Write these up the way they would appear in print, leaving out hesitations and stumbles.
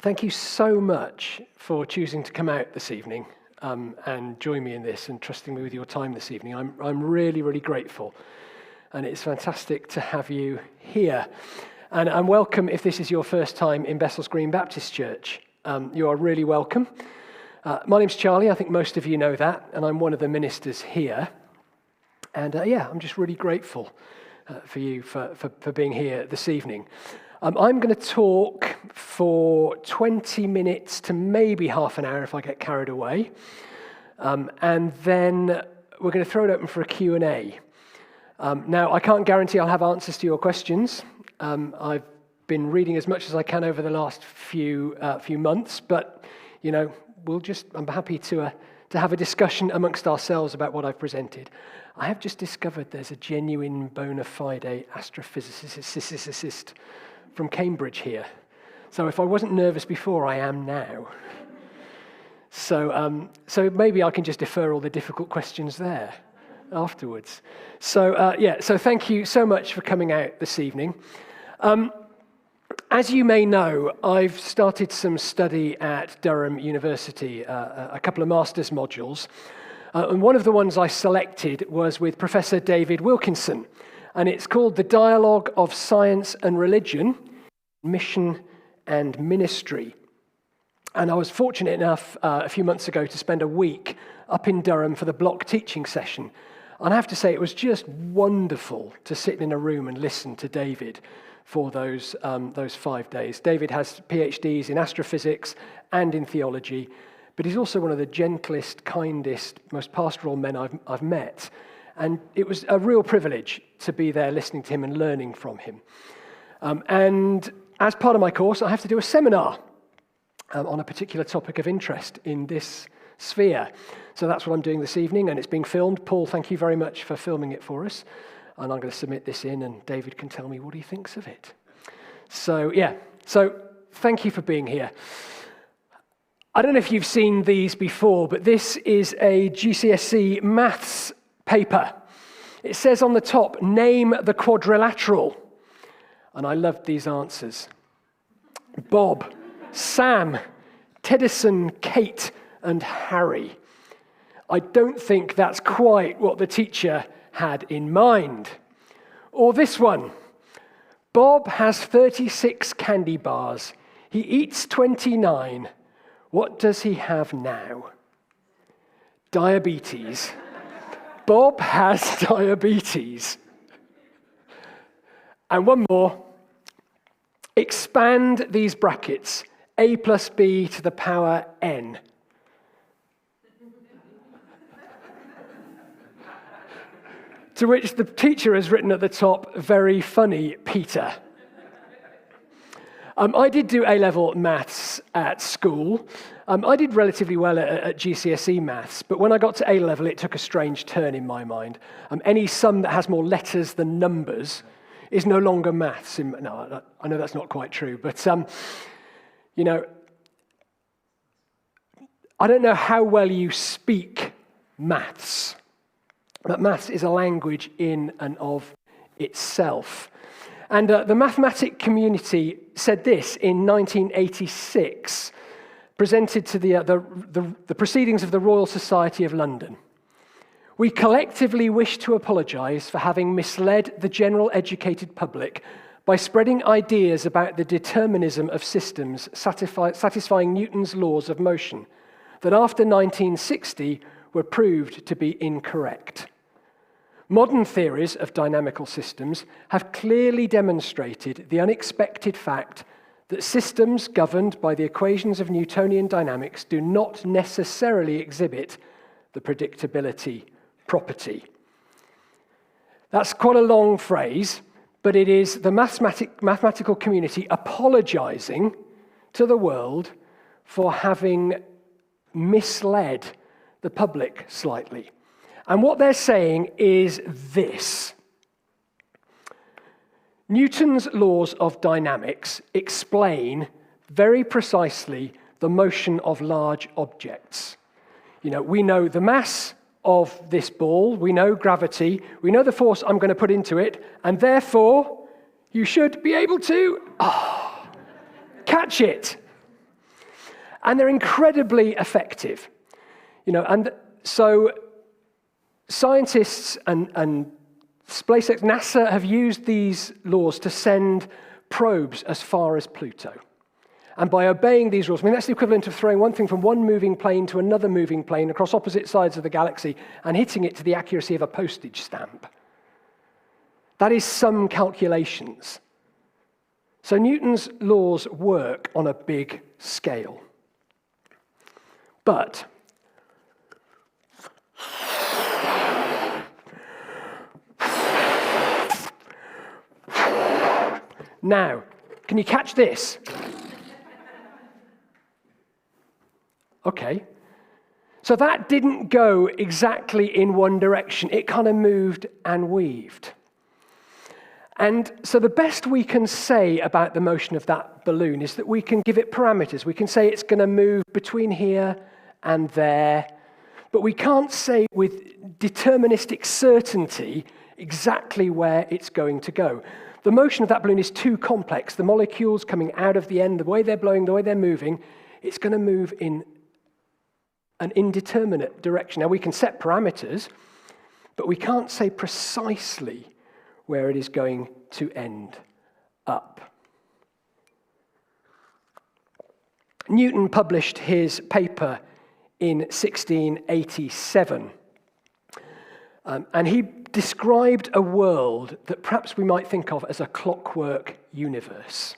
Thank you so much for choosing to come out this evening and join me in this and trusting me with your time this evening. I'm really, really grateful. And it's fantastic to have you here. And welcome if this is your first time in Bessels Green Baptist Church. You are really welcome. My name's Charlie, I think most of you know that, and I'm one of the ministers here. And I'm just really grateful for you for being here this evening. I'm going to talk for 20 minutes to maybe half an hour if I get carried away. And then we're going to throw it open for a Q&A. Now, I can't guarantee I'll have answers to your questions. I've been reading as much as I can over the last few months, but, I'm happy to have a discussion amongst ourselves about what I've presented. I have just discovered there's a genuine bona fide astrophysicist from Cambridge here. So if I wasn't nervous before, I am now. So maybe I can just defer all the difficult questions there afterwards. So thank you so much for coming out this evening. As you may know, I've started some study at Durham University, a couple of master's modules. And one of the ones I selected was with Professor David Wilkinson. And it's called The Dialogue of Science and Religion, Mission and Ministry. And I was fortunate enough a few months ago to spend a week up in Durham for the block teaching session. And I have to say, it was just wonderful to sit in a room and listen to David for those 5 days. David has PhDs in astrophysics and in theology, but he's also one of the gentlest, kindest, most pastoral men I've met. And it was a real privilege to be there listening to him and learning from him. And as part of my course, I have to do a seminar on a particular topic of interest in this sphere. So that's what I'm doing this evening, and it's being filmed. Paul, thank you very much for filming it for us. And I'm going to submit this in, and David can tell me what he thinks of it. So thank you for being here. I don't know if you've seen these before, but this is a GCSE maths paper. It says on the top, name the quadrilateral. And I loved these answers. Bob, Sam, Teddyson, Kate, and Harry. I don't think that's quite what the teacher had in mind. Or this one. Bob has 36 candy bars. He eats 29. What does he have now? Diabetes. Bob has diabetes. And one more. Expand these brackets. A plus B to the power n. To which the teacher has written at the top, very funny, Peter. I did do A-level maths at school. I did relatively well at GCSE maths, but when I got to A-level, it took a strange turn in my mind. Any sum that has more letters than numbers is no longer maths. No, I know that's not quite true, but I don't know how well you speak maths, but maths is a language in and of itself. And the mathematic community said this in 1986, presented to the Proceedings of the Royal Society of London. We collectively wish to apologise for having misled the general educated public by spreading ideas about the determinism of systems satisfying Newton's laws of motion that after 1960 were proved to be incorrect. Modern theories of dynamical systems have clearly demonstrated the unexpected fact that systems governed by the equations of Newtonian dynamics do not necessarily exhibit the predictability property. That's quite a long phrase, but it is the mathematical community apologizing to the world for having misled the public slightly. And what they're saying is this. Newton's laws of dynamics explain very precisely the motion of large objects. We know the mass of this ball, we know gravity, we know the force I'm going to put into it, and therefore you should be able to catch it. And they're incredibly effective. And so scientists and SpaceX, NASA have used these laws to send probes as far as Pluto. And by obeying these rules, that's the equivalent of throwing one thing from one moving plane to another moving plane across opposite sides of the galaxy and hitting it to the accuracy of a postage stamp. That is some calculations. So Newton's laws work on a big scale. But now, can you catch this? Okay. So that didn't go exactly in one direction. It kind of moved and weaved. And so the best we can say about the motion of that balloon is that we can give it parameters. We can say it's going to move between here and there, but we can't say with deterministic certainty exactly where it's going to go. The motion of that balloon is too complex. The molecules coming out of the end, the way they're blowing, the way they're moving, it's going to move in an indeterminate direction. Now, we can set parameters, but we can't say precisely where it is going to end up. Newton published his paper in 1687, and he described a world that perhaps we might think of as a clockwork universe.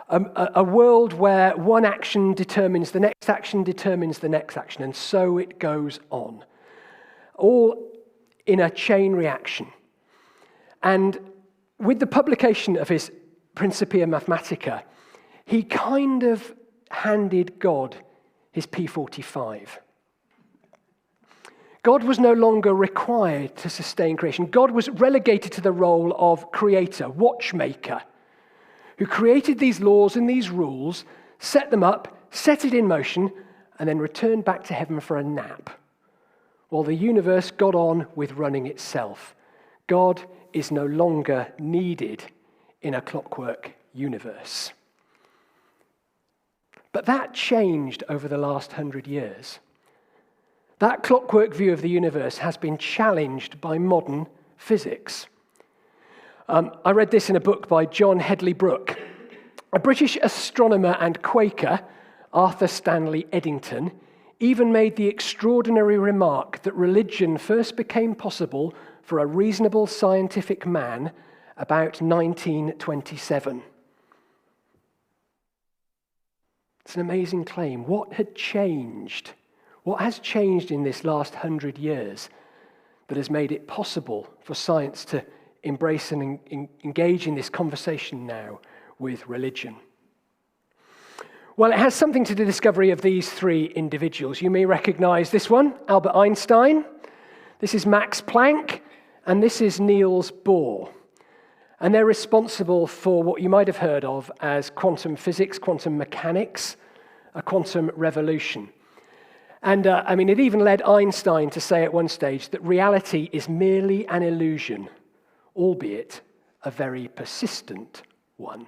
A world where one action determines the next action, determines the next action, and so it goes on, all in a chain reaction. And with the publication of his Principia Mathematica, he kind of handed God his P45. God was no longer required to sustain creation. God was relegated to the role of creator, watchmaker, who created these laws and these rules, set them up, set it in motion, and then returned back to heaven for a nap, while the universe got on with running itself. God is no longer needed in a clockwork universe. But that changed over the last 100 years. That clockwork view of the universe has been challenged by modern physics. I read this in a book by John Hedley Brooke. A British astronomer and Quaker, Arthur Stanley Eddington, even made the extraordinary remark that religion first became possible for a reasonable scientific man about 1927. It's an amazing claim. What had changed? What has changed in this last 100 years that has made it possible for science to embrace and engage in this conversation now with religion? Well, it has something to do with the discovery of these three individuals. You may recognize this one, Albert Einstein. This is Max Planck, and this is Niels Bohr. And they're responsible for what you might have heard of as quantum physics, quantum mechanics, a quantum revolution. And it even led Einstein to say at one stage that reality is merely an illusion, albeit a very persistent one.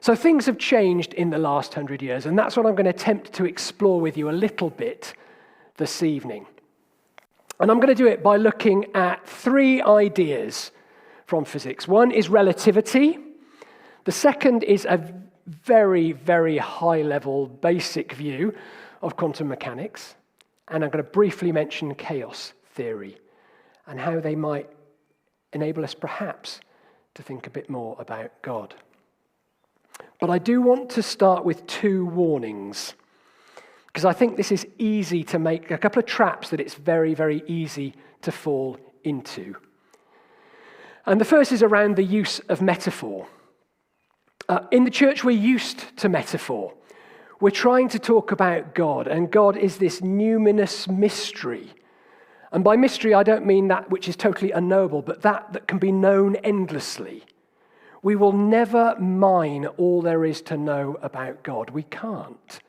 So things have changed in the last 100 years, and that's what I'm going to attempt to explore with you a little bit this evening. And I'm going to do it by looking at three ideas from physics. One is relativity. The second is a very, very high-level basic view of quantum mechanics. And I'm going to briefly mention chaos theory and how they might enable us perhaps to think a bit more about God. But I do want to start with two warnings, because I think this is easy to make, a couple of traps that it's very, very easy to fall into. And the first is around the use of metaphor. In the church, we're used to metaphor. We're trying to talk about God, and God is this numinous mystery. And by mystery, I don't mean that which is totally unknowable, but that can be known endlessly. We will never mine all there is to know about God. We can't.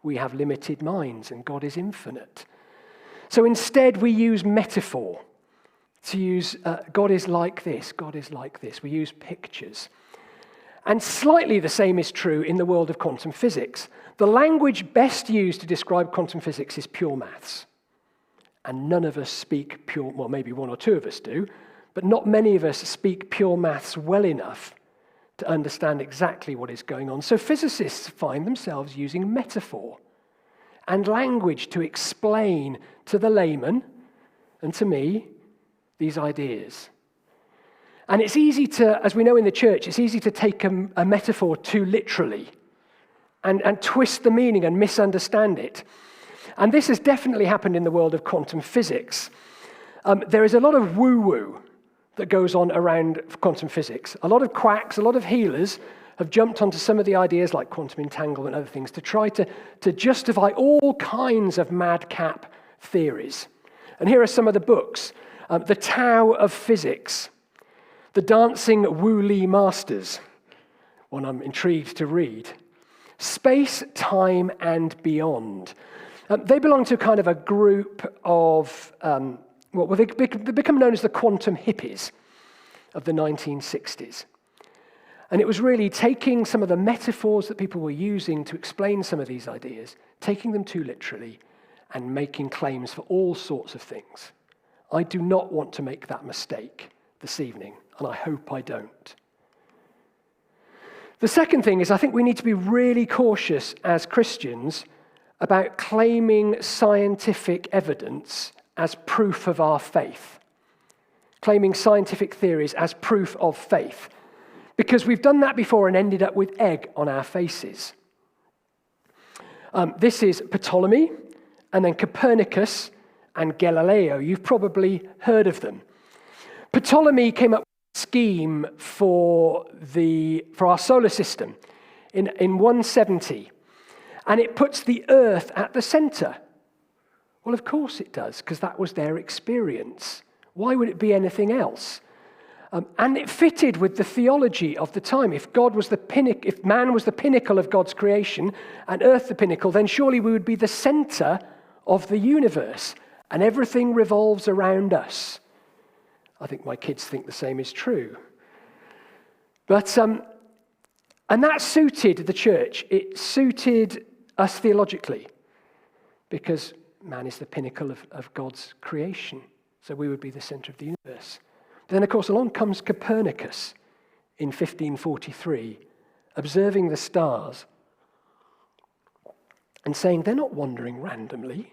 We have limited minds, and God is infinite. So instead, we use metaphor to use God is like this, God is like this. We use pictures. And slightly the same is true in the world of quantum physics. The language best used to describe quantum physics is pure maths. And none of us speak pure, well, maybe one or two of us do, but not many of us speak pure maths well enough to understand exactly what is going on. So physicists find themselves using metaphor and language to explain to the layman and to me these ideas. And it's easy to, as we know in the church, it's easy to take a metaphor too literally and twist the meaning and misunderstand it. And this has definitely happened in the world of quantum physics. There is a lot of woo-woo that goes on around quantum physics. A lot of quacks, a lot of healers have jumped onto some of the ideas like quantum entanglement and other things to try to justify all kinds of madcap theories. And here are some of the books. The Tao of Physics, The Dancing Wu-Li Masters, one I'm intrigued to read. Space, Time, and Beyond. They belong to kind of a group of, they become known as the quantum hippies of the 1960s. And it was really taking some of the metaphors that people were using to explain some of these ideas, taking them too literally, and making claims for all sorts of things. I do not want to make that mistake this evening, and I hope I don't. The second thing is I think we need to be really cautious as Christians about claiming scientific evidence as proof of our faith, claiming scientific theories as proof of faith, because we've done that before and ended up with egg on our faces. This is Ptolemy, and then Copernicus and Galileo. You've probably heard of them. Ptolemy came up with a scheme for our solar system in 170, and it puts the Earth at the center. Well, of course it does, because that was their experience. Why would it be anything else? And it fitted with the theology of the time. If man was the pinnacle of God's creation and Earth the pinnacle, then surely we would be the center of the universe, and everything revolves around us. I think my kids think the same is true. But and that suited the church. It suited us theologically, because man is the pinnacle of God's creation, so we would be the center of the universe. Then, of course, along comes Copernicus in 1543, observing the stars and saying they're not wandering randomly.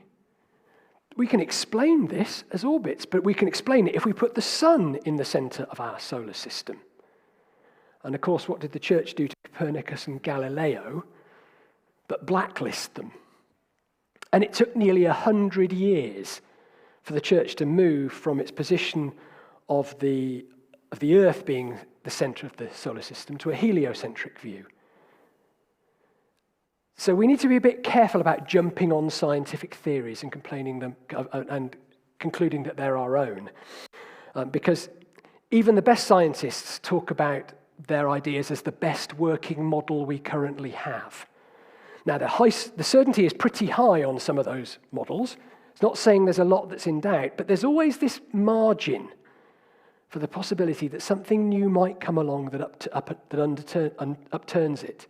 We can explain this as orbits, but we can explain it if we put the sun in the center of our solar system. And, of course, what did the church do to Copernicus and Galileo? But blacklist them. And it took nearly 100 years for the church to move from its position of the Earth being the center of the solar system to a heliocentric view. So we need to be a bit careful about jumping on scientific theories and concluding that they're our own. Because even the best scientists talk about their ideas as the best working model we currently have. Now, the certainty is pretty high on some of those models. It's not saying there's a lot that's in doubt, but there's always this margin for the possibility that something new might come along that upturns it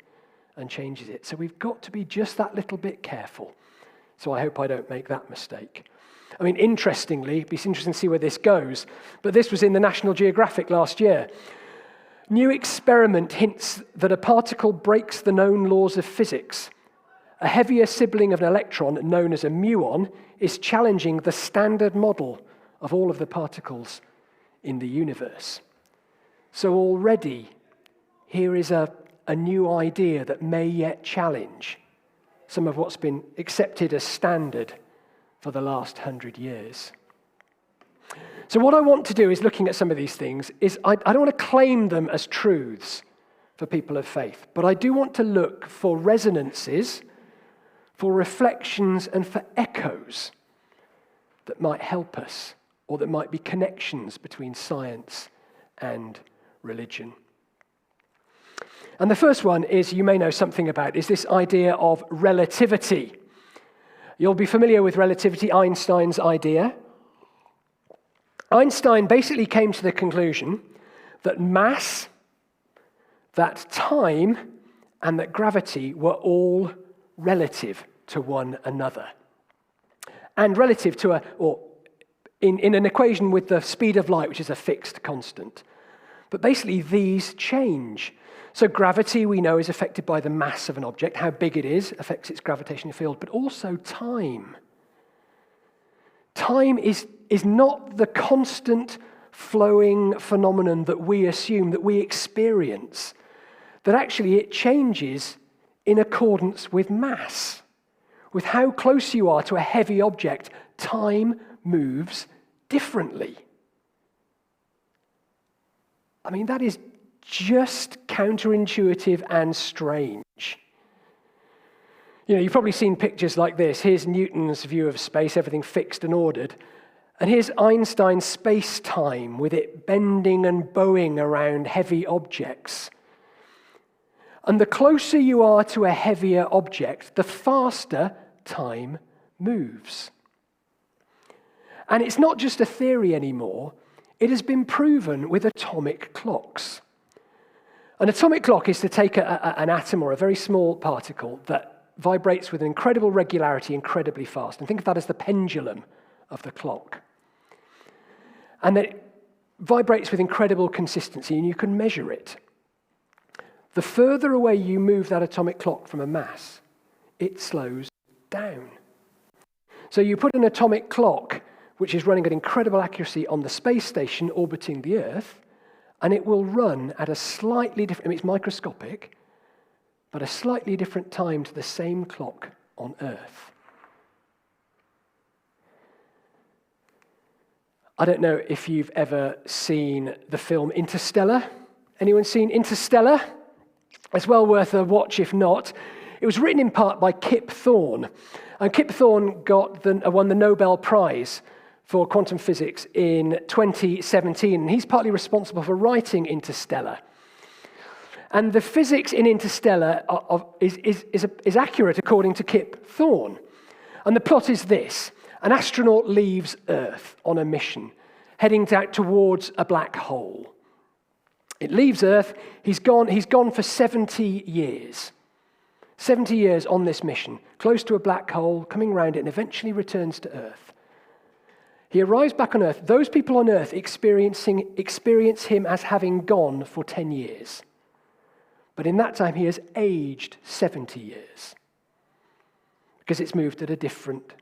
and changes it. So we've got to be just that little bit careful. So I hope I don't make that mistake. I mean, interestingly, it'd be interesting to see where this goes, but this was in the National Geographic last year. New experiment hints that a particle breaks the known laws of physics. A heavier sibling of an electron, known as a muon, is challenging the standard model of all of the particles in the universe. So already, here is a new idea that may yet challenge some of what's been accepted as standard for the last 100 years. So what I want to do is, looking at some of these things, is I don't want to claim them as truths for people of faith, but I do want to look for resonances, for reflections, and for echoes that might help us, or that might be connections between science and religion. And the first one is, you may know something about, is this idea of relativity. You'll be familiar with relativity, Einstein's idea. Einstein basically came to the conclusion that mass, that time and that gravity were all relative to one another. And relative to in an equation with the speed of light, which is a fixed constant. But basically, these change. So gravity, we know, is affected by the mass of an object. How big it is affects its gravitational field, but also time. Time is not the constant flowing phenomenon that we assume, that we experience, that actually it changes in accordance with mass. With how close you are to a heavy object, time moves differently. I mean, that is just counterintuitive and strange. You know, you've probably seen pictures like this. Here's Newton's view of space, everything fixed and ordered. And here's Einstein's space-time, with it bending and bowing around heavy objects. And the closer you are to a heavier object, the faster time moves. And it's not just a theory anymore. It has been proven with atomic clocks. An atomic clock is to take an atom or a very small particle that vibrates with an incredible regularity incredibly fast. And think of that as the pendulum of the clock. And then it vibrates with incredible consistency, and you can measure it. The further away you move that atomic clock from a mass, it slows down. So you put an atomic clock, which is running at incredible accuracy on the space station orbiting the Earth, and it will run at a slightly different, I mean, it's microscopic, but a slightly different time to the same clock on Earth. I don't know if you've ever seen the film Interstellar. Anyone seen Interstellar? It's well worth a watch if not. It was written in part by Kip Thorne. And Kip Thorne won the Nobel Prize for quantum physics in 2017. And he's partly responsible for writing Interstellar. And the physics in Interstellar is accurate according to Kip Thorne. And the plot is this. An astronaut leaves Earth on a mission, heading out towards a black hole. It leaves Earth. He's gone for 70 years. 70 years on this mission, close to a black hole, coming around it, and eventually returns to Earth. He arrives back on Earth. Those people on Earth experience him as having gone for 10 years. But in that time, he has aged 70 years because it's moved at a different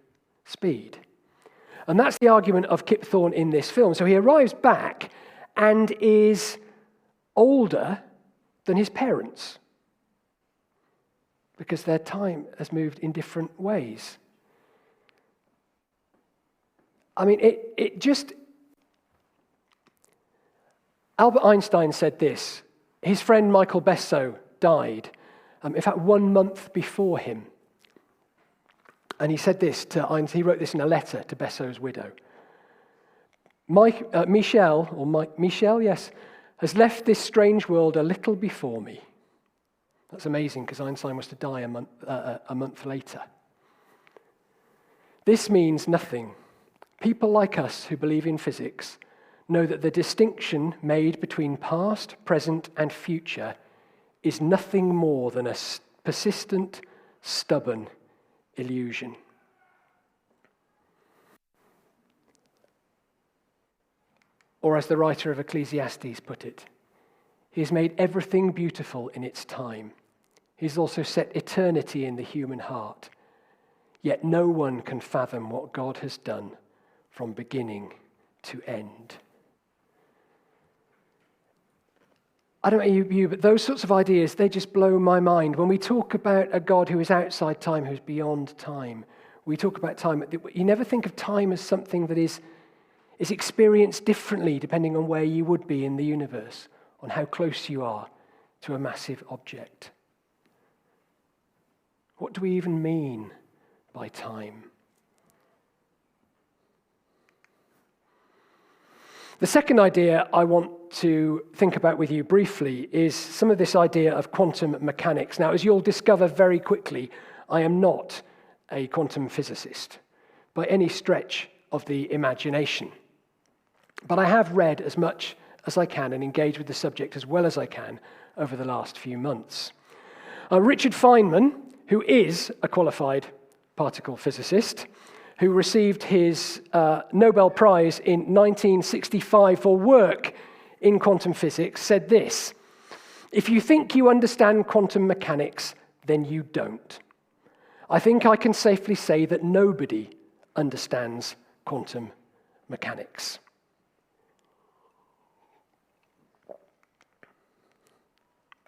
speed. And that's the argument of Kip Thorne in this film. So he arrives back and is older than his parents because their time has moved in different ways. I mean, Albert Einstein said this. His friend Michael Bessels died, in fact, 1 month before him. And he said this to Einstein, he wrote this in a letter to Bessels' widow. Michel, yes, has left this strange world a little before me. That's amazing, because Einstein was to die a month later. This means nothing. People like us who believe in physics know that the distinction made between past, present, and future is nothing more than a persistent, stubborn illusion. Or as the writer of Ecclesiastes put it, he has made everything beautiful in its time. He's also set eternity in the human heart. Yet no one can fathom what God has done from beginning to end. I don't know you, but those sorts of ideas, they just blow my mind. When we talk about a God who is outside time, who's beyond time, we talk about time. You never think of time as something that is experienced differently depending on where you would be in the universe, on how close you are to a massive object. What do we even mean by time? The second idea I want to think about with you briefly is some of this idea of quantum mechanics. Now, as you'll discover very quickly, I am not a quantum physicist by any stretch of the imagination. But I have read as much as I can and engaged with the subject as well as I can over the last few months. Richard Feynman, who is a qualified particle physicist, who received his Nobel Prize in 1965 for work in quantum physics, said this: "If you think you understand quantum mechanics, then you don't. I think I can safely say that nobody understands quantum mechanics."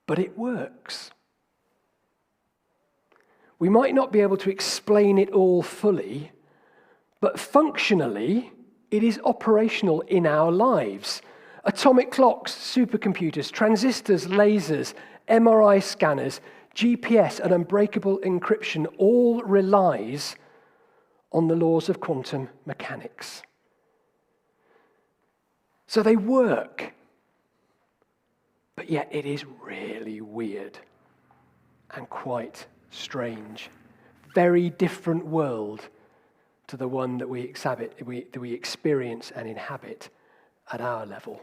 But it works. We might not be able to explain it all fully, but functionally, it is operational in our lives. Atomic clocks, supercomputers, transistors, lasers, MRI scanners, GPS, and unbreakable encryption all relies on the laws of quantum mechanics. So they work, but yet it is really weird and quite strange. Very different world to the one that we experience and inhabit at our level.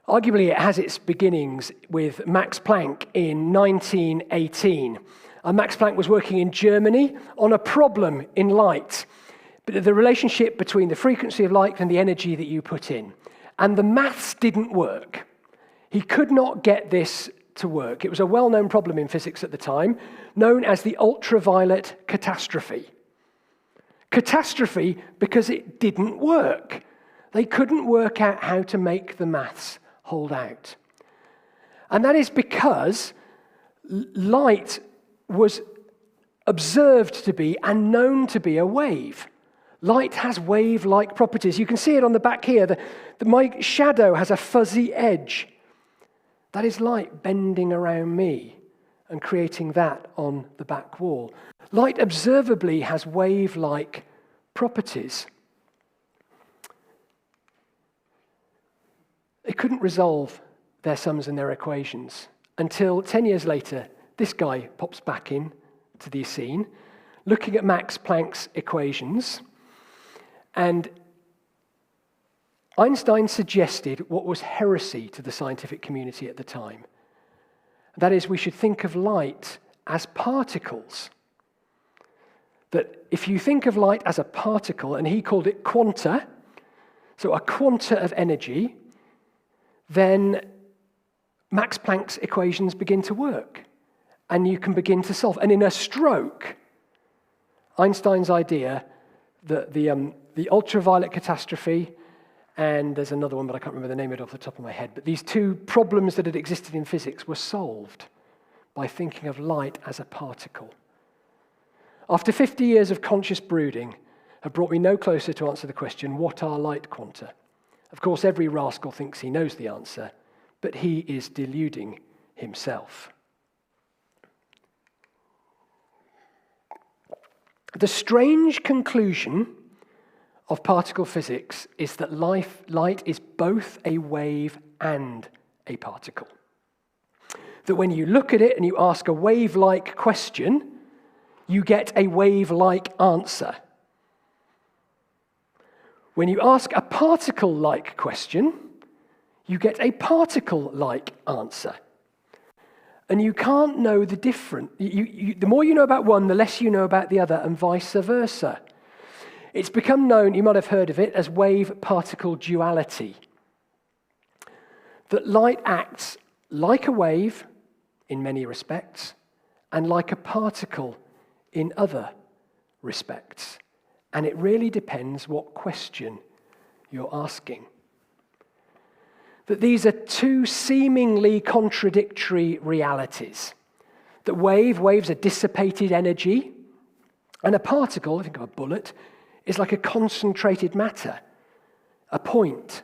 Arguably, it has its beginnings with Max Planck in 1918. Max Planck was working in Germany on a problem in light, but the relationship between the frequency of light and the energy that you put in. And the maths didn't work. He could not get this to work. It was a well-known problem in physics at the time, known as the Ultraviolet Catastrophe. Catastrophe because it didn't work. They couldn't work out how to make the maths hold out. And that is because light was observed to be and known to be a wave. Light has wave-like properties. You can see it on the back here. My shadow has a fuzzy edge. That is light bending around me and creating that on the back wall. Light observably has wave-like properties. They couldn't resolve their sums and their equations until 10 years later, this guy pops back in to the scene, looking at Max Planck's equations, and Einstein suggested what was heresy to the scientific community at the time. That is, we should think of light as particles. That if you think of light as a particle, and he called it quanta, so a quanta of energy, then Max Planck's equations begin to work, and you can begin to solve. And in a stroke, Einstein's idea that the ultraviolet catastrophe, and there's another one, but I can't remember the name of it off the top of my head, but these two problems that had existed in physics were solved by thinking of light as a particle. After 50 years of conscious brooding have brought me no closer to answer the question, what are light quanta? Of course, every rascal thinks he knows the answer, but he is deluding himself. The strange conclusion of particle physics is that light is both a wave and a particle. That when you look at it and you ask a wave-like question, you get a wave-like answer. When you ask a particle-like question, you get a particle-like answer. And you can't know the difference. The more you know about one, the less you know about the other, and vice versa. It's become known, you might have heard of it, as wave-particle duality. That light acts like a wave in many respects, and like a particle in other respects. And it really depends what question you're asking. That these are two seemingly contradictory realities. That waves are dissipated energy, and a particle, think of a bullet, is like a concentrated matter, a point.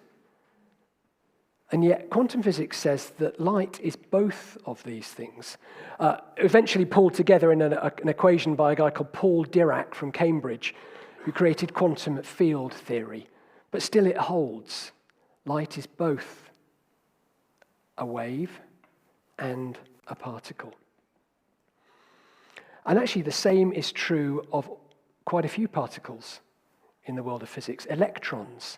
And yet quantum physics says that light is both of these things. Eventually pulled together in an equation by a guy called Paul Dirac from Cambridge, who created quantum field theory. But still it holds. Light is both a wave and a particle. And actually the same is true of quite a few particles in the world of physics. Electrons.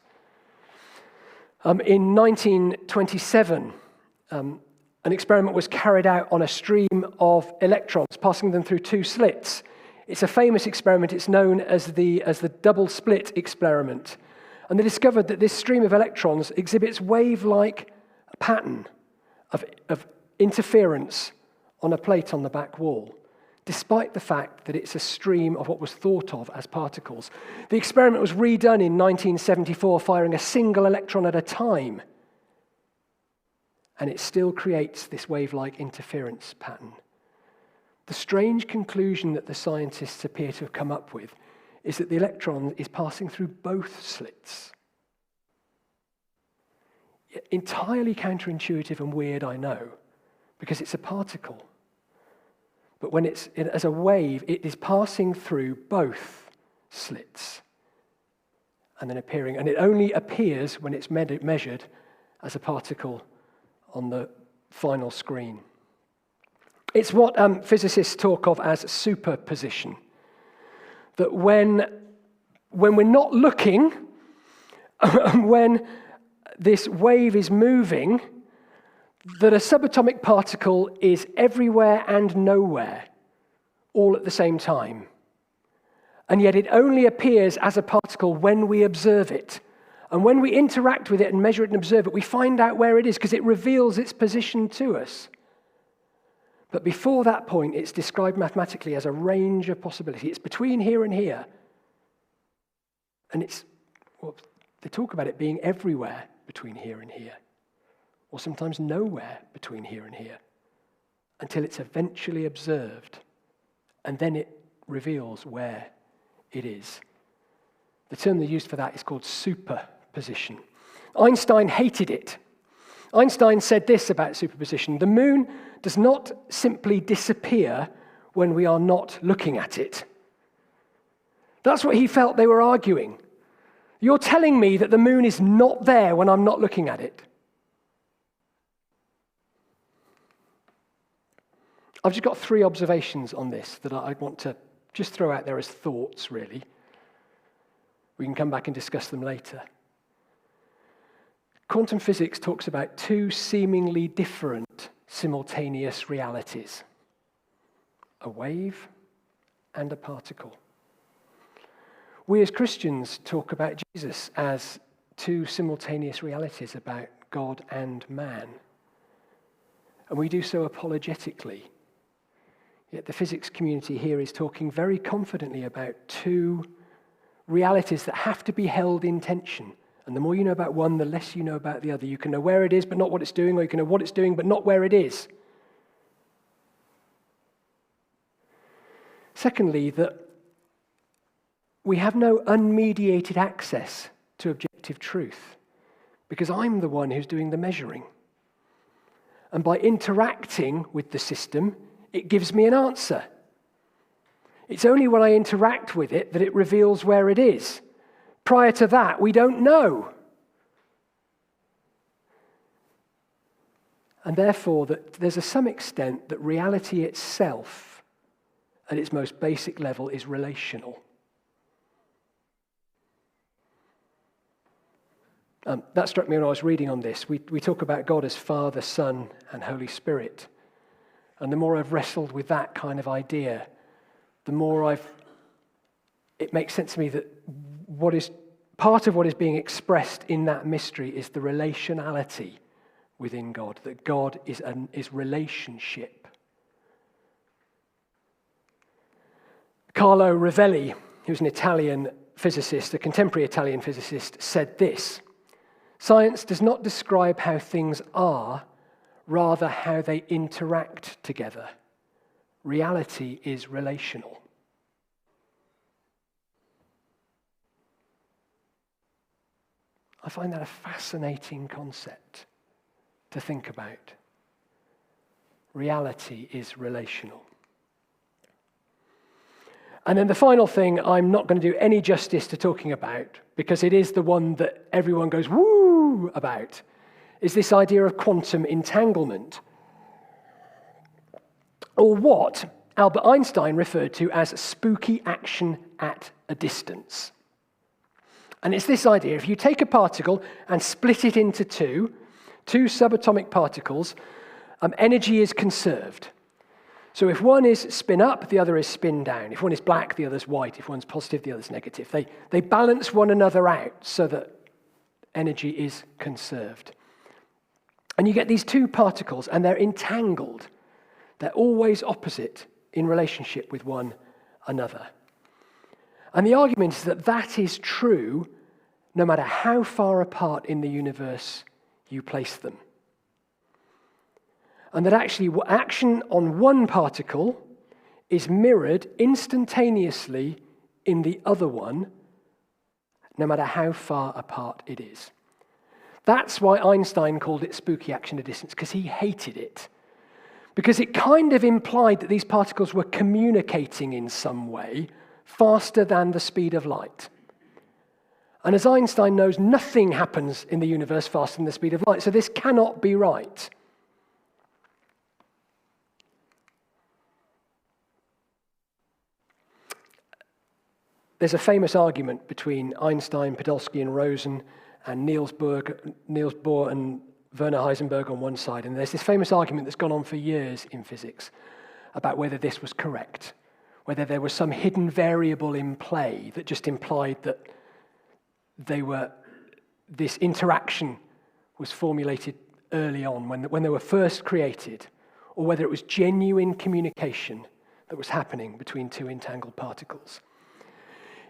In 1927, an experiment was carried out on a stream of electrons, passing them through two slits. It's a famous experiment. It's known as the double slit experiment. And they discovered that this stream of electrons exhibits wave-like pattern of interference on a plate on the back wall, despite the fact that it's a stream of what was thought of as particles. The experiment was redone in 1974, firing a single electron at a time, and it still creates this wave-like interference pattern. The strange conclusion that the scientists appear to have come up with is that the electron is passing through both slits. Entirely counterintuitive and weird, I know, because it's a particle. But when it's as a wave, it is passing through both slits and then appearing. And it only appears when it's measured as a particle on the final screen. It's what physicists talk of as superposition. That when we're not looking, when this wave is moving, that a subatomic particle is everywhere and nowhere, all at the same time. And yet it only appears as a particle when we observe it. And when we interact with it and measure it and observe it, we find out where it is because it reveals its position to us. But before that point, it's described mathematically as a range of possibility. It's between here and here. And they talk about it being everywhere between here and here, or sometimes nowhere between here and here, until it's eventually observed, and then it reveals where it is. The term they used for that is called superposition. Einstein hated it. Einstein said this about superposition: the moon does not simply disappear when we are not looking at it. That's what he felt they were arguing. You're telling me that the moon is not there when I'm not looking at it. I've just got 3 observations on this that I want to just throw out there as thoughts, really. We can come back and discuss them later. Quantum physics talks about 2 seemingly different simultaneous realities: a wave and a particle. We as Christians talk about Jesus as 2 simultaneous realities about God and man. And we do so apologetically. Yet the physics community here is talking very confidently about 2 realities that have to be held in tension. And the more you know about one, the less you know about the other. You can know where it is, but not what it's doing, or you can know what it's doing, but not where it is. Secondly, that we have no unmediated access to objective truth, because I'm the one who's doing the measuring. And by interacting with the system, it gives me an answer. It's only when I interact with it that it reveals where it is. Prior to that, we don't know. And therefore, that there's some extent that reality itself, at its most basic level, is relational. That struck me when I was reading on this. We talk about God as Father, Son, and Holy Spirit. And the more I've wrestled with that kind of idea, the more it makes sense to me that part of what is being expressed in that mystery is the relationality within God, that God is relationship. Carlo Rovelli, who's an Italian physicist, a contemporary Italian physicist, said this: "Science does not describe how things are, rather how they interact together. Reality is relational." I find that a fascinating concept to think about. Reality is relational. And then the final thing I'm not going to do any justice to talking about, because it is the one that everyone goes woo about, is this idea of quantum entanglement, or what Albert Einstein referred to as spooky action at a distance. And it's this idea: if you take a particle and split it into two subatomic particles, energy is conserved. So if one is spin up, the other is spin down. If one is black, the other's white. If one's positive, the other's negative. They balance one another out so that energy is conserved. And you get these two particles, and they're entangled. They're always opposite in relationship with one another. And the argument is that that is true no matter how far apart in the universe you place them. And that actually action on one particle is mirrored instantaneously in the other one, no matter how far apart it is. That's why Einstein called it spooky action at distance, because he hated it. Because it kind of implied that these particles were communicating in some way faster than the speed of light. And as Einstein knows, nothing happens in the universe faster than the speed of light, so this cannot be right. There's a famous argument between Einstein, Podolsky, and Rosen, and Niels Bohr and Werner Heisenberg on one side. And there's this famous argument that's gone on for years in physics about whether this was correct, whether there was some hidden variable in play that just implied that this interaction was formulated early on when they were first created, or whether it was genuine communication that was happening between two entangled particles.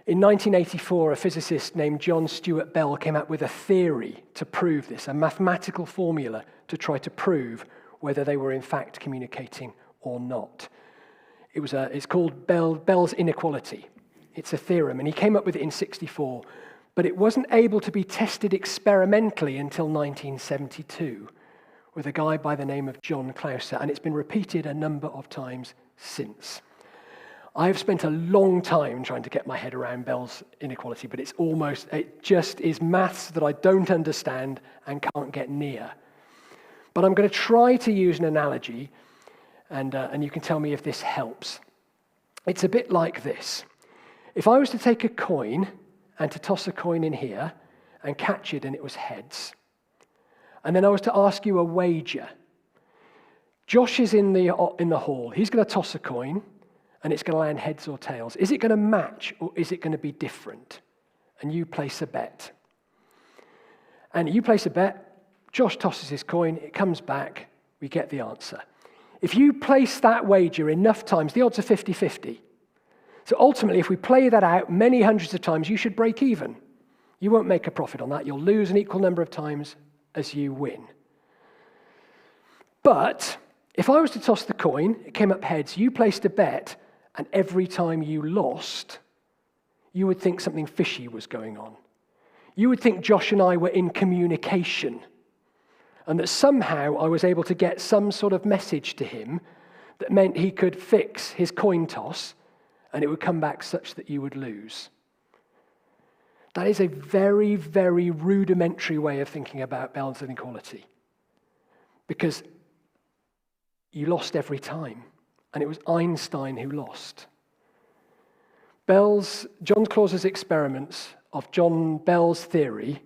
In 1984, a physicist named John Stuart Bell came up with a theory to prove this, a mathematical formula to try to prove whether they were in fact communicating or not. It's called Bell's inequality. It's a theorem, and he came up with it in 1964, but it wasn't able to be tested experimentally until 1972 with a guy by the name of John Clauser, and it's been repeated a number of times since. I've spent a long time trying to get my head around Bell's inequality, but it just is maths that I don't understand and can't get near. But I'm going to try to use an analogy, and you can tell me if this helps. It's a bit like this. If I was to take a coin and to toss a coin in here and catch it and it was heads, and then I was to ask you a wager. Josh is in the hall. He's going to toss a coin, and it's going to land heads or tails. Is it going to match, or is it going to be different? And you place a bet. And you place a bet, Josh tosses his coin, it comes back, we get the answer. If you place that wager enough times, the odds are 50-50. So ultimately, if we play that out many hundreds of times, you should break even. You won't make a profit on that. You'll lose an equal number of times as you win. But if I was to toss the coin, it came up heads, you placed a bet, and every time you lost, you would think something fishy was going on. You would think Josh and I were in communication, and that somehow I was able to get some sort of message to him that meant he could fix his coin toss, and it would come back such that you would lose. That is a very, very rudimentary way of thinking about Bell's inequality, because you lost every time. And it was Einstein who lost. John Clauser's experiments of John Bell's theory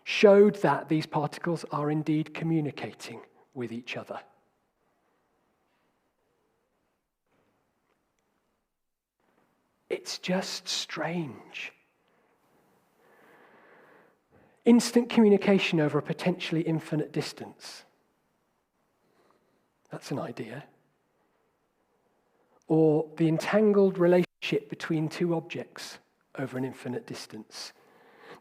showed that these particles are indeed communicating with each other. It's just strange. Instant communication over a potentially infinite distance. That's an idea. Or the entangled relationship between two objects over an infinite distance.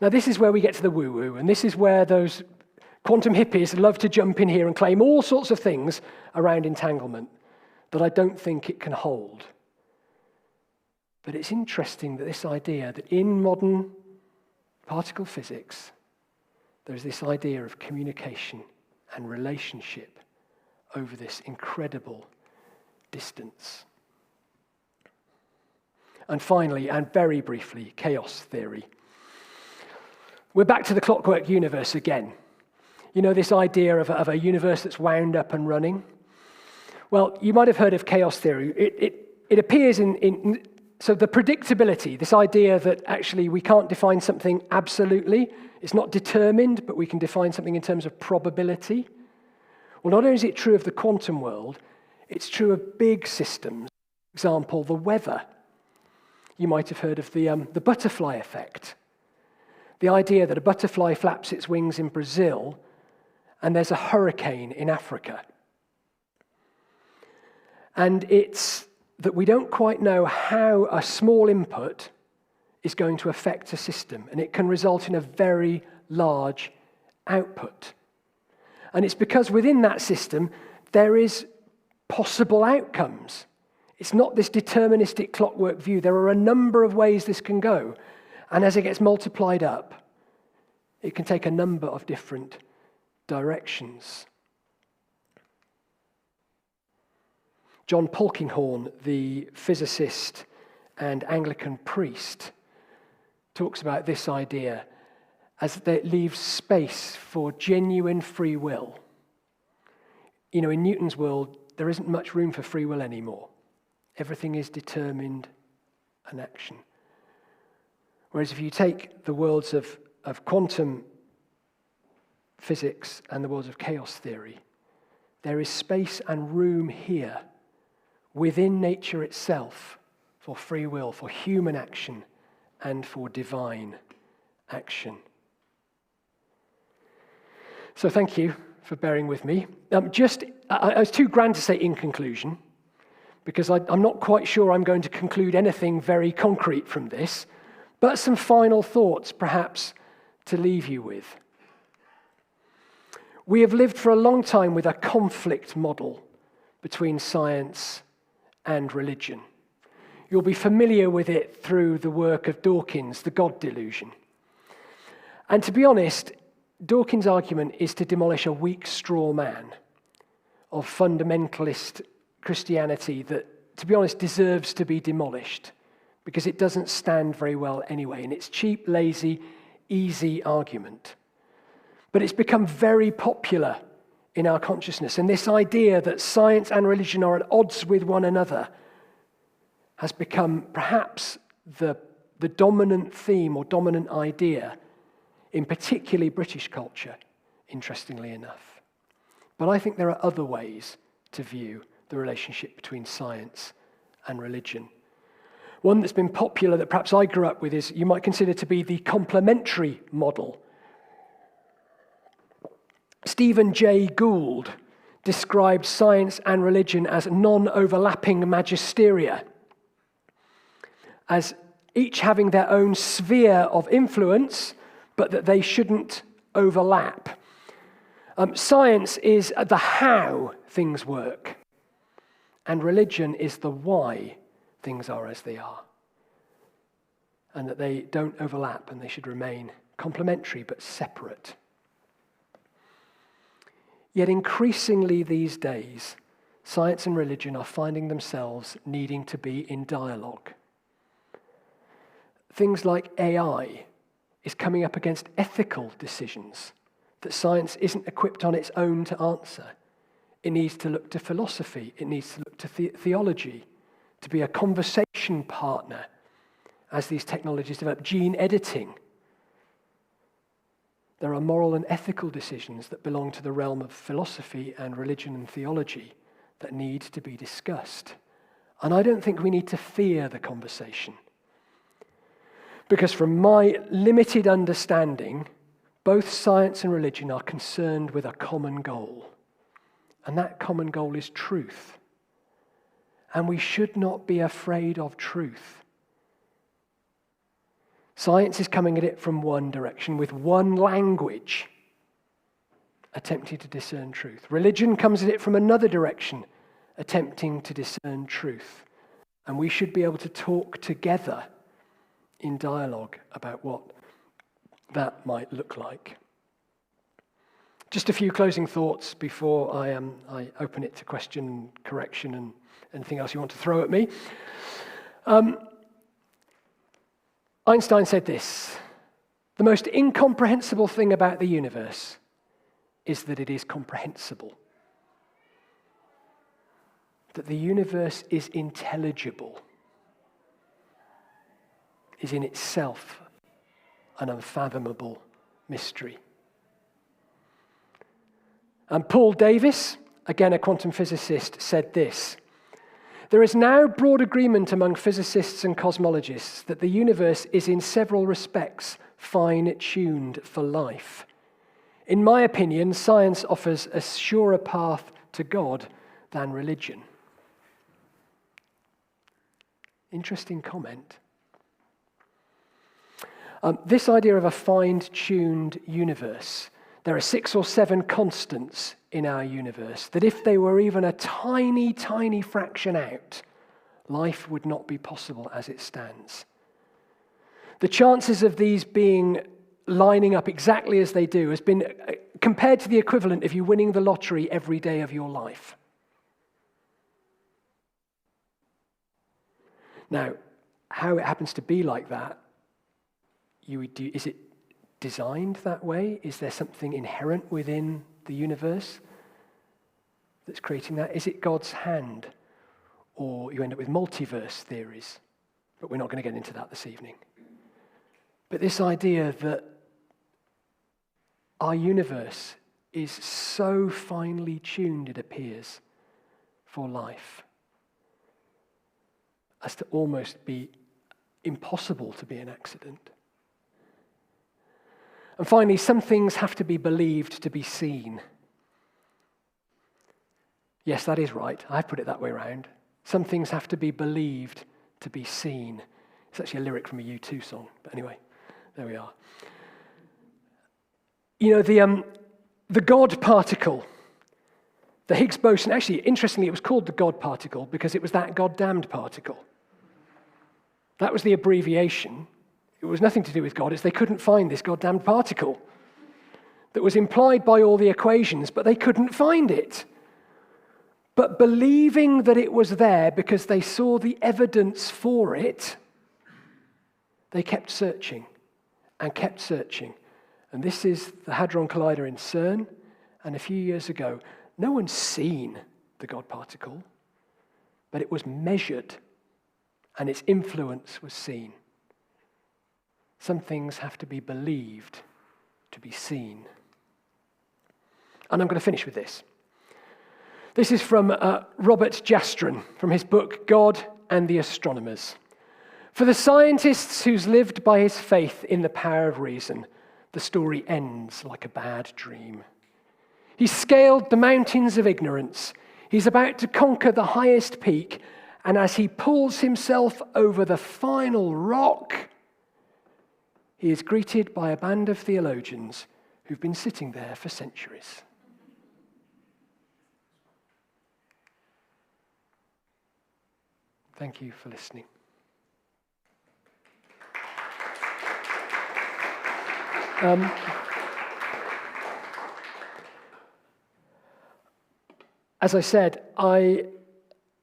Now, this is where we get to the woo-woo, and this is where those quantum hippies love to jump in here and claim all sorts of things around entanglement that I don't think it can hold. But it's interesting that this idea that in modern particle physics, there's this idea of communication and relationship over this incredible distance. And finally, and very briefly, chaos theory. We're back to the clockwork universe again. You know, this idea of a universe that's wound up and running? Well, you might have heard of chaos theory. It appears in So the predictability, this idea that actually we can't define something absolutely, it's not determined, but we can define something in terms of probability. Well, not only is it true of the quantum world, it's true of big systems. For example, the weather. You might have heard of the butterfly effect. The idea that a butterfly flaps its wings in Brazil and there's a hurricane in Africa. And it's that we don't quite know how a small input is going to affect a system, and it can result in a very large output. And it's because within that system, there is possible outcomes. It's not this deterministic clockwork view. There are a number of ways this can go. And as it gets multiplied up, it can take a number of different directions. John Polkinghorn, the physicist and Anglican priest, talks about this idea as that it leaves space for genuine free will. You know, in Newton's world, there isn't much room for free will anymore. Everything is determined an action. Whereas if you take the worlds of quantum physics and the worlds of chaos theory, there is space and room here within nature itself for free will, for human action, and for divine action. So thank you for bearing with me. I was too grand to say in conclusion, because I'm not quite sure I'm going to conclude anything very concrete from this, but some final thoughts perhaps to leave you with. We have lived for a long time with a conflict model between science and religion. You'll be familiar with it through the work of Dawkins, the God delusion. And to be honest, Dawkins' argument is to demolish a weak straw man of fundamentalist Christianity that, to be honest, deserves to be demolished because it doesn't stand very well anyway, and it's cheap, lazy, easy argument. But it's become very popular in our consciousness, and this idea that science and religion are at odds with one another has become perhaps the dominant theme or dominant idea in particularly British culture, interestingly enough. But I think there are other ways to view the relationship between science and religion. One that's been popular that perhaps I grew up with is you might consider to be the complementary model. Stephen Jay Gould described science and religion as non-overlapping magisteria, as each having their own sphere of influence, but that they shouldn't overlap. Science is the how things work, and religion is the why things are as they are, and that they don't overlap and they should remain complementary but separate. Yet increasingly these days, science and religion are finding themselves needing to be in dialogue. Things like AI is coming up against ethical decisions that science isn't equipped on its own to answer. It needs to look to philosophy. It needs to look to theology, to be a conversation partner as these technologies develop. Gene editing. There are moral and ethical decisions that belong to the realm of philosophy and religion and theology that need to be discussed. And I don't think we need to fear the conversation. Because from my limited understanding, both science and religion are concerned with a common goal. And that common goal is truth. And we should not be afraid of truth. Science is coming at it from one direction, with one language, attempting to discern truth. Religion comes at it from another direction, attempting to discern truth. And we should be able to talk together in dialogue about what that might look like. Just a few closing thoughts before I open it to question, correction, and anything else you want to throw at me. Einstein said this: the most incomprehensible thing about the universe is that it is comprehensible. That the universe is intelligible. is in itself an unfathomable mystery. And Paul Davies, again a quantum physicist, said this: "There is now broad agreement among physicists and cosmologists that the universe is in several respects fine-tuned for life. In my opinion, science offers a surer path to God than religion." Interesting comment. This idea of a fine-tuned universe, there are 6 or 7 constants in our universe that if they were even a tiny, tiny fraction out, life would not be possible as it stands. The chances of these being lining up exactly as they do has been compared to the equivalent of you winning the lottery every day of your life. Now, how it happens to be like that, is it designed that way? Is there something inherent within the universe that's creating that? Is it God's hand? Or you end up with multiverse theories, but we're not going to get into that this evening. But this idea that our universe is so finely tuned, it appears, for life, as to almost be impossible to be an accident. And finally, some things have to be believed to be seen. Yes, that is right. I've put it that way around. Some things have to be believed to be seen. It's actually a lyric from a U2 song. But anyway, there we are. You know, the God particle, the Higgs boson, actually, interestingly, it was called the God particle because it was that goddamned particle. That was the abbreviation. It was nothing to do with God. It's they couldn't find this goddamned particle that was implied by all the equations, but they couldn't find it. But believing that it was there because they saw the evidence for it, they kept searching and kept searching. And this is the Hadron Collider in CERN. And a few years ago, no one's seen the God particle, but it was measured and its influence was seen. Some things have to be believed to be seen. And I'm going to finish with this. This is from Robert Jastron, from his book, God and the Astronomers. For the scientists who's lived by his faith in the power of reason, the story ends like a bad dream. He's scaled the mountains of ignorance. He's about to conquer the highest peak, and as he pulls himself over the final rock, he is greeted by a band of theologians who've been sitting there for centuries. Thank you for listening. As I said, I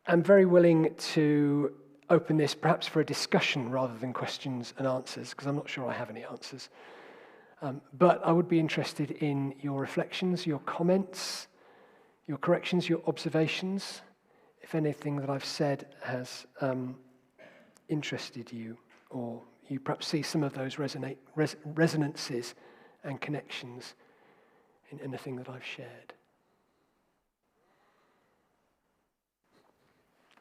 am very willing to open this perhaps for a discussion rather than questions and answers, because I'm not sure I have any answers. But I would be interested in your reflections, your comments, your corrections, your observations, if anything that I've said has interested you, or you perhaps see some of those resonances and connections in anything that I've shared.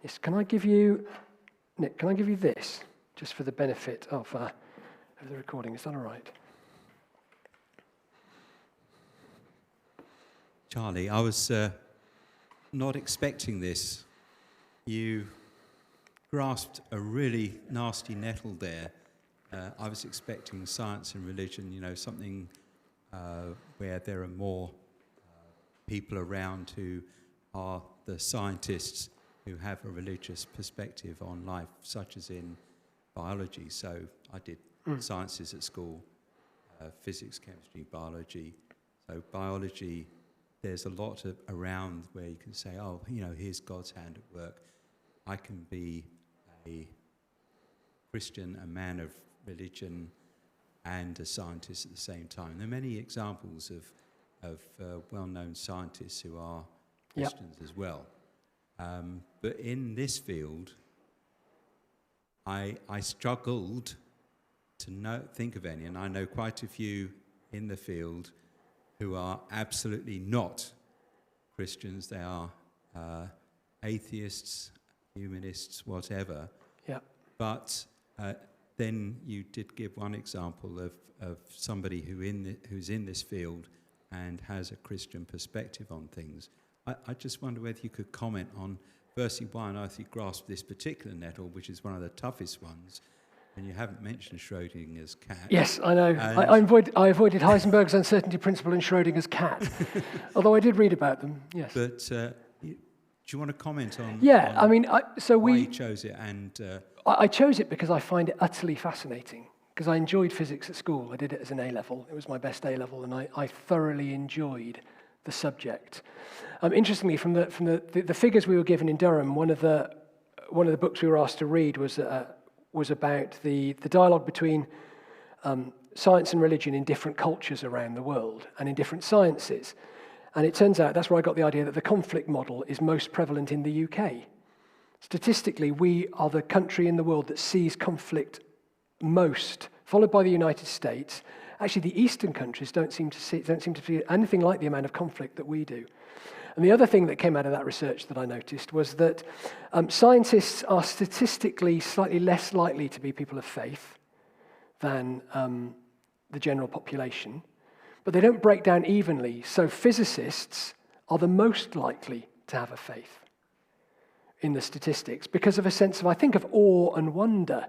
Yes, Nick, can I give you this, just for the benefit of the recording? Is that all right? Charlie, I was not expecting this. You grasped a really nasty nettle there. I was expecting science and religion, something where there are more people around who are the scientists who have a religious perspective on life, such as in biology. So I did sciences at school, physics, chemistry, biology. So biology, there's a lot around where you can say, here's God's hand at work. I can be a Christian, a man of religion, and a scientist at the same time. There are many examples of well-known scientists who are Christians as well. But in this field, I struggled think of any, and I know quite a few in the field who are absolutely not Christians. They are atheists, humanists, whatever. Yeah. But then you did give one example of somebody who's in this field and has a Christian perspective on things. I just wonder whether you could comment on, firstly, why on earth you grasped this particular nettle, which is one of the toughest ones, and you haven't mentioned Schrodinger's cat. Yes, I know. I avoided Heisenberg's uncertainty principle and Schrodinger's cat, although I did read about them, yes. But do you want to comment on, yeah, on I mean, why you chose it? And I chose it because I find it utterly fascinating, because I enjoyed physics at school. I did it as an A-level. It was my best A-level, and I thoroughly enjoyed the subject. Interestingly, from the figures we were given in Durham, one of the books we were asked to read was about the dialogue between science and religion in different cultures around the world and in different sciences. And it turns out that's where I got the idea that the conflict model is most prevalent in the UK. Statistically, we are the country in the world that sees conflict most, followed by the United States. Actually, the Eastern countries don't seem to see anything like the amount of conflict that we do. And the other thing that came out of that research that I noticed was that scientists are statistically slightly less likely to be people of faith than the general population, but they don't break down evenly. So physicists are the most likely to have a faith in the statistics because of a sense of, I think, of awe and wonder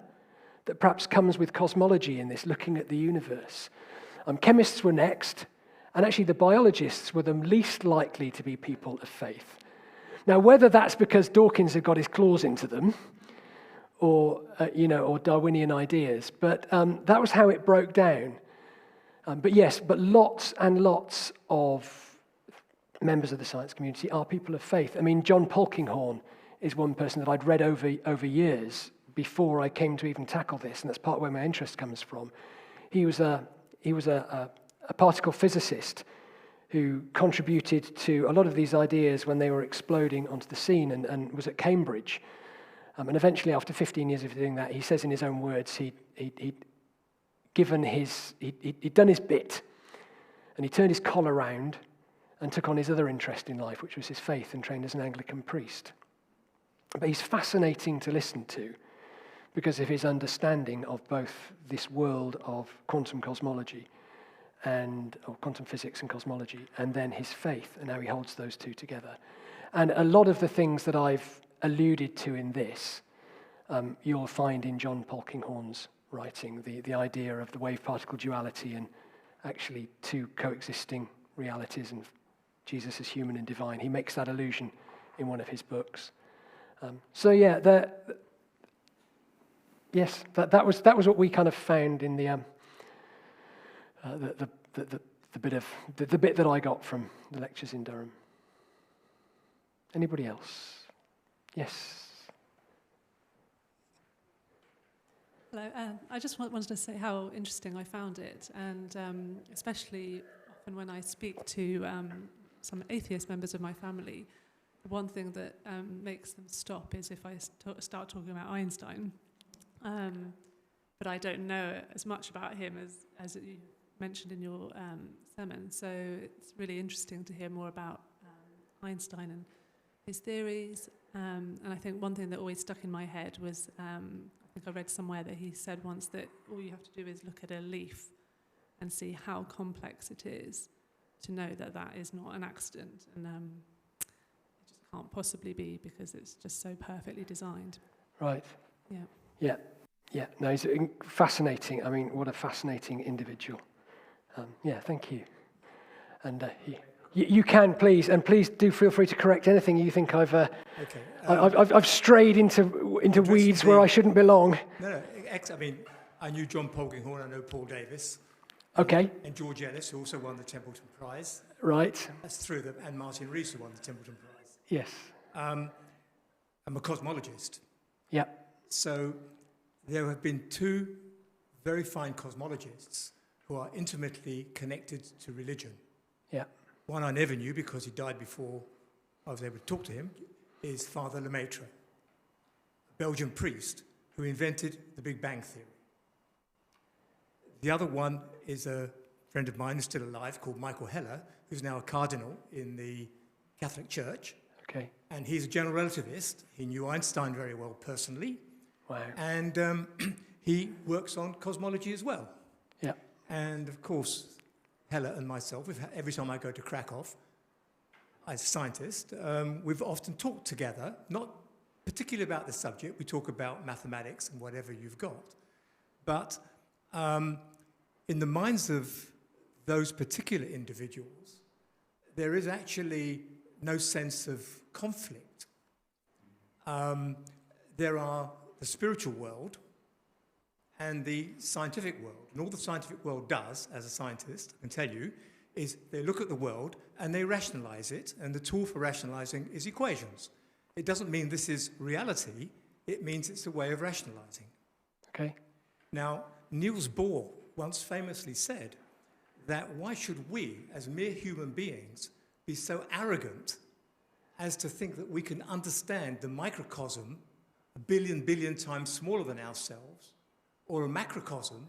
that perhaps comes with cosmology in this, looking at the universe. Chemists were next, and actually the biologists were the least likely to be people of faith. Now, whether that's because Dawkins had got his claws into them, or Darwinian ideas, but that was how it broke down. But lots and lots of members of the science community are people of faith. I mean, John Polkinghorn is one person that I'd read over years before I came to even tackle this, and that's part of where my interest comes from. He was a particle physicist who contributed to a lot of these ideas when they were exploding onto the scene, and was at Cambridge. And eventually, after 15 years of doing that, he says in his own words, he'd done his bit, and he turned his collar round and took on his other interest in life, which was his faith, and trained as an Anglican priest. But he's fascinating to listen to because of his understanding of both this world of quantum cosmology or quantum physics and cosmology, and then his faith and how he holds those two together. And a lot of the things that I've alluded to in this, you'll find in John Polkinghorn's writing, the idea of the wave-particle duality and actually two coexisting realities, and Jesus is human and divine. He makes that allusion in one of his books. That was what we kind of found in the bit that I got from the lectures in Durham. Anybody else? Yes. Hello. I just wanted to say how interesting I found it, and especially often when I speak to some atheist members of my family, one thing that makes them stop is if I start talking about Einstein. But I don't know as much about him as you mentioned in your sermon, so it's really interesting to hear more about Einstein and his theories. And I think one thing that always stuck in my head was, I think I read somewhere that he said once that all you have to do is look at a leaf and see how complex it is to know that that is not an accident, and it just can't possibly be because it's just so perfectly designed. Right. Yeah. Yeah. No, he's fascinating. I mean, what a fascinating individual. Thank you. And you can please do feel free to correct anything you think I've strayed into weeds where I shouldn't belong. No. I mean, I knew John Polkinghorn. I know Paul Davis. Okay. And George Ellis, who also won the Templeton Prize. Right. That's through them. And Martin Rees, who won the Templeton Prize. Yes. I'm a cosmologist. Yeah. So there have been two very fine cosmologists who are intimately connected to religion. Yeah. One I never knew because he died before I was able to talk to him, is Father Lemaitre, a Belgian priest who invented the Big Bang Theory. The other one is a friend of mine who's still alive called Michael Heller, who's now a cardinal in the Catholic Church. Okay. And he's a general relativist. He knew Einstein very well personally. Wow. And he works on cosmology as well. Yeah. And of course, Heller and myself, every time I go to Krakow, as a scientist, we've often talked together, not particularly about this subject. We talk about mathematics and whatever you've got. But in the minds of those particular individuals, there is actually no sense of conflict. There are the spiritual world and the scientific world. And all the scientific world does, as a scientist, I can tell you, is they look at the world and they rationalize it, and the tool for rationalizing is equations. It doesn't mean this is reality, it means it's a way of rationalizing. Okay. Now, Niels Bohr once famously said that why should we, as mere human beings, be so arrogant as to think that we can understand the microcosm a billion times smaller than ourselves, or a macrocosm,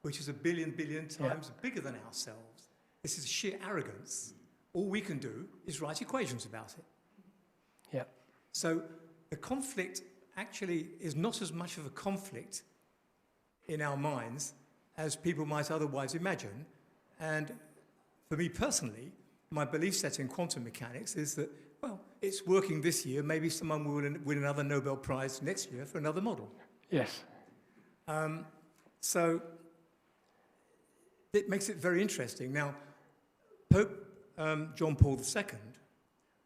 which is a billion times bigger than ourselves. This is sheer arrogance. All we can do is write equations about it. Yeah. So the conflict actually is not as much of a conflict in our minds as people might otherwise imagine. And for me personally, my belief set in quantum mechanics is that, well, it's working this year, maybe someone will win another Nobel Prize next year for another model. Yes. So it makes it very interesting. Now, Pope John Paul II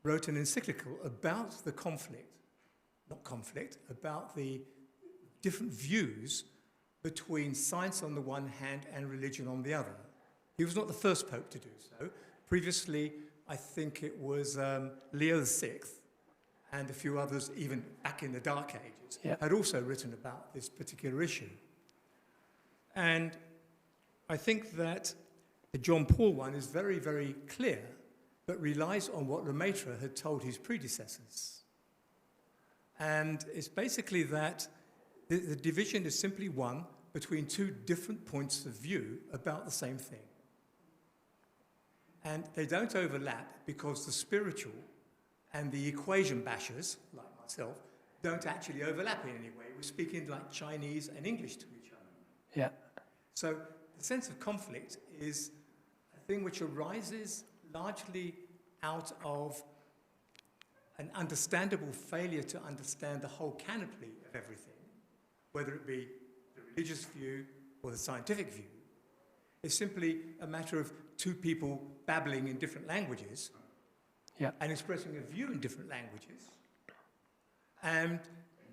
wrote an encyclical about the about the different views between science on the one hand and religion on the other. He was not the first pope to do so. Previously, I think it was Leo VI and a few others, even back in the Dark Ages, had also written about this particular issue. And I think that the John Paul one is very, very clear, but relies on what Lemaitre had told his predecessors. And it's basically that the division is simply one between two different points of view about the same thing. And they don't overlap because the spiritual and the equation bashers, like myself, don't actually overlap in any way. We're speaking like Chinese and English to each other. Yeah. So the sense of conflict is a thing which arises largely out of an understandable failure to understand the whole canopy of everything, whether it be the religious view or the scientific view. It's simply a matter of two people babbling in different languages and expressing a view in different languages, and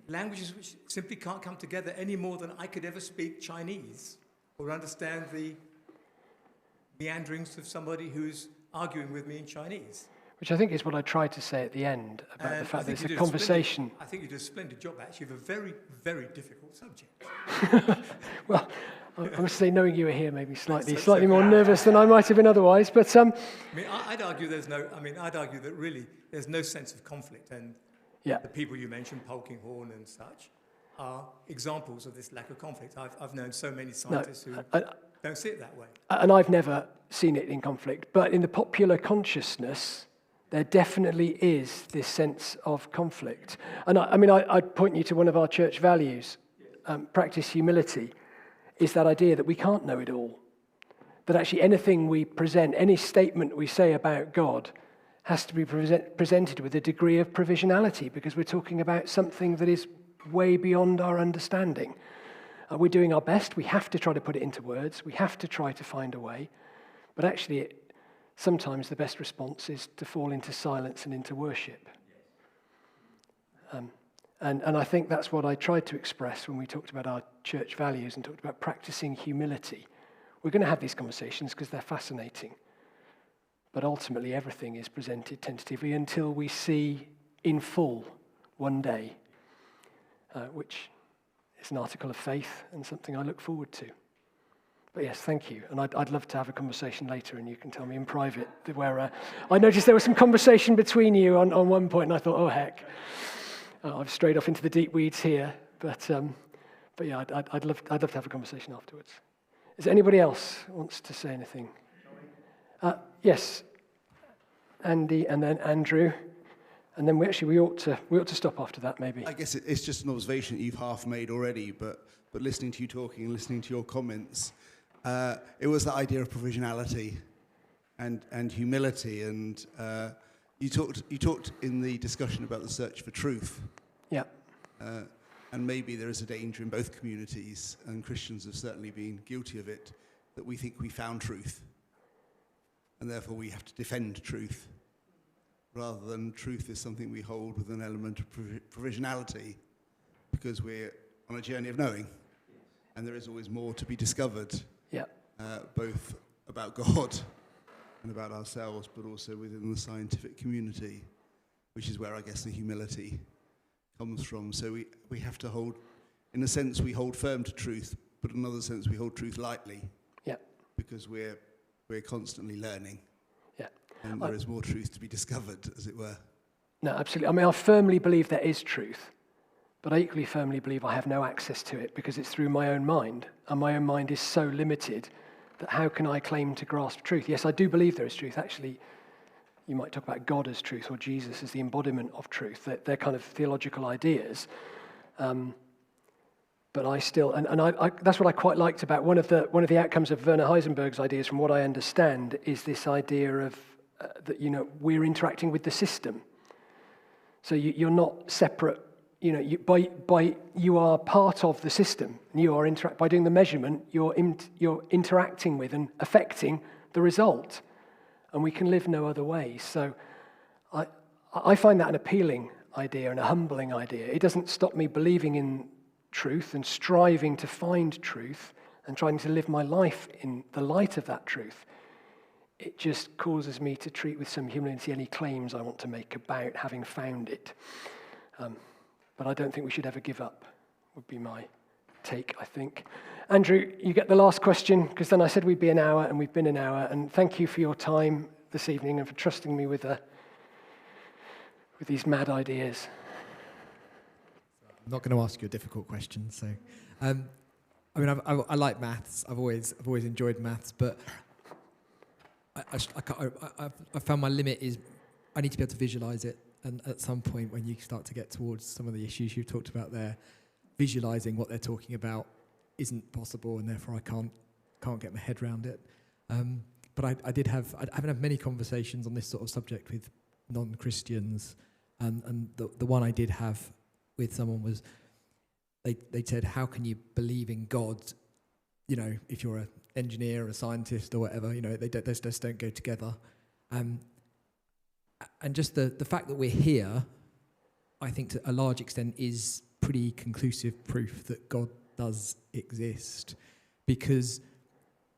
languages which simply can't come together any more than I could ever speak Chinese or understand the meanderings of somebody who's arguing with me in Chinese. Which I think is what I tried to say at the end about the fact that it's a conversation. I think you did a splendid job, actually, of a very, very difficult subject. Well, I must say, knowing you were here made me slightly more nervous than I might have been otherwise. But I mean, I'd argue that really there's no sense of conflict, and the people you mentioned, Polkinghorn and such, are examples of this lack of conflict. I've known so many scientists who don't see it that way. And I've never seen it in conflict, but in the popular consciousness, there definitely is this sense of conflict. And I'd point you to one of our church values, practice humility, is that idea that we can't know it all. That actually anything we present, any statement we say about God has to be presented with a degree of provisionality, because we're talking about something that is way beyond our understanding. We're doing our best. We have to try to put it into words. We have to try to find a way. But actually, sometimes the best response is to fall into silence and into worship. And I think that's what I tried to express when we talked about our church values and talked about practicing humility. We're going to have these conversations because they're fascinating. But ultimately, everything is presented tentatively until we see in full one day, which is an article of faith and something I look forward to. But yes, thank you. And I'd love to have a conversation later, and you can tell me in private where I noticed there was some conversation between you on one point, and I thought, oh, heck. I've strayed off into the deep weeds here. But yeah, I'd love to have a conversation afterwards. Is there anybody else who wants to say anything? Yes, Andy, and then Andrew, and then we ought to stop after that, maybe. I guess it's just an observation that you've half made already, but listening to you talking and listening to your comments, it was the idea of provisionality and humility, and you talked in the discussion about the search for truth. Yeah. And maybe there is a danger in both communities, and Christians have certainly been guilty of it, that we think we found truth, and therefore we have to defend truth, rather than truth is something we hold with an element of provisionality, because we're on a journey of knowing, and there is always more to be discovered, Yeah. Both about God and about ourselves, but also within the scientific community, which is where I guess the humility comes from. So we have to hold, in a sense, we hold firm to truth, but in another sense, we hold truth lightly. Yeah. Because we're constantly learning. Yeah. And there is more truth to be discovered, as it were. No, absolutely. I mean, I firmly believe there is truth, but I equally firmly believe I have no access to it because it's through my own mind, and my own mind is so limited that how can I claim to grasp truth? Yes, I do believe there is truth. Actually, you might talk about God as truth or Jesus as the embodiment of truth. They're kind of theological ideas. But I still, and I that's what I quite liked about one of the outcomes of Werner Heisenberg's ideas, from what I understand, is this idea of that we're interacting with the system. So you're not separate. You are part of the system. And you are by doing the measurement. You're interacting with and affecting the result. And we can live no other way. So I find that an appealing idea and a humbling idea. It doesn't stop me believing in truth and striving to find truth and trying to live my life in the light of that truth. It just causes me to treat with some humility any claims I want to make about having found it. But I don't think we should ever give up, would be my take, I think. Andrew, you get the last question, because then I said we'd be an hour, and we've been an hour. And thank you for your time this evening and for trusting me with these mad ideas. I'm not going to ask you a difficult question. So, I mean, I like maths. I've always enjoyed maths, but I found my limit is I need to be able to visualize it. And at some point, when you start to get towards some of the issues you've talked about there, visualizing what they're talking about isn't possible, and therefore I can't get my head around it. But I haven't had many conversations on this sort of subject with non-Christians, and the one I did have with someone was they said, how can you believe in God, if you're an engineer or a scientist or whatever, they just don't go together. And just the fact that we're here, I think to a large extent is pretty conclusive proof that God does exist, because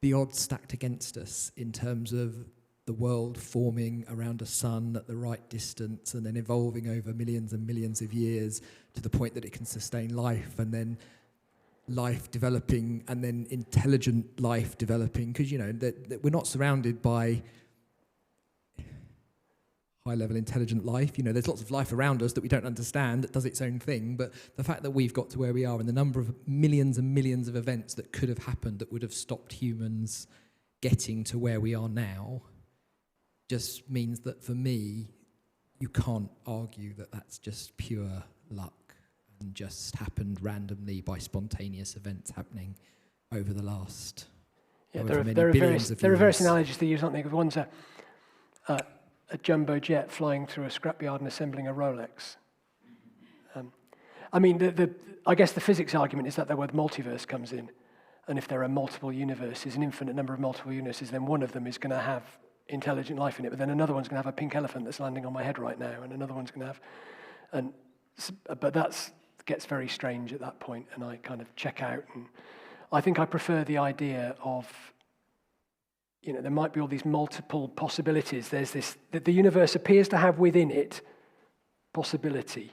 the odds stacked against us in terms of the world forming around a sun at the right distance and then evolving over millions and millions of years to the point that it can sustain life, and then life developing, and then intelligent life developing, because that we're not surrounded by high-level intelligent life. There's lots of life around us that we don't understand that does its own thing, but the fact that we've got to where we are and the number of millions and millions of events that could have happened that would have stopped humans getting to where we are now just means that, for me, you can't argue that that's just pure luck and just happened randomly by spontaneous events happening over the last there are various analogies they use, aren't they? One's a jumbo jet flying through a scrapyard and assembling a Rolex. I mean, I guess the physics argument is that the word multiverse comes in, and if there are multiple universes, an infinite number of multiple universes, then one of them is going to have intelligent life in it, but then another one's going to have a pink elephant that's landing on my head right now, and another one's going to have, but that gets very strange at that point, and I kind of check out, and I think I prefer the idea of, there might be all these multiple possibilities. There's this, that the universe appears to have within it possibility,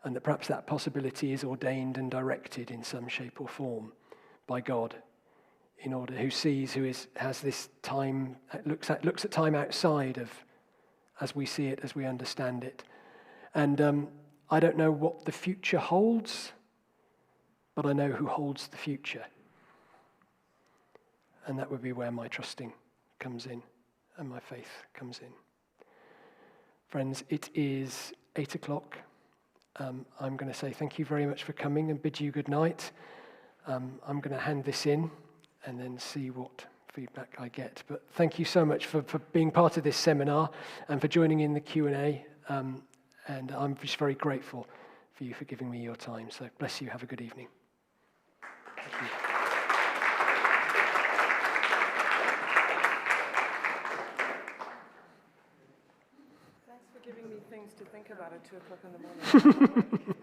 and that perhaps that possibility is ordained and directed in some shape or form by God, who has this time, looks at time outside of as we see it, as we understand it. And I don't know what the future holds, but I know who holds the future. And that would be where my trusting comes in and my faith comes in. Friends, it is 8 o'clock. I'm going to say thank you very much for coming and bid you good night. I'm going to hand this in and then see what feedback I get. But thank you so much for being part of this seminar and for joining in the Q&A. And I'm just very grateful for you for giving me your time. So bless you. Have a good evening. Thank you. Thanks for giving me things to think about at 2 o'clock in the morning.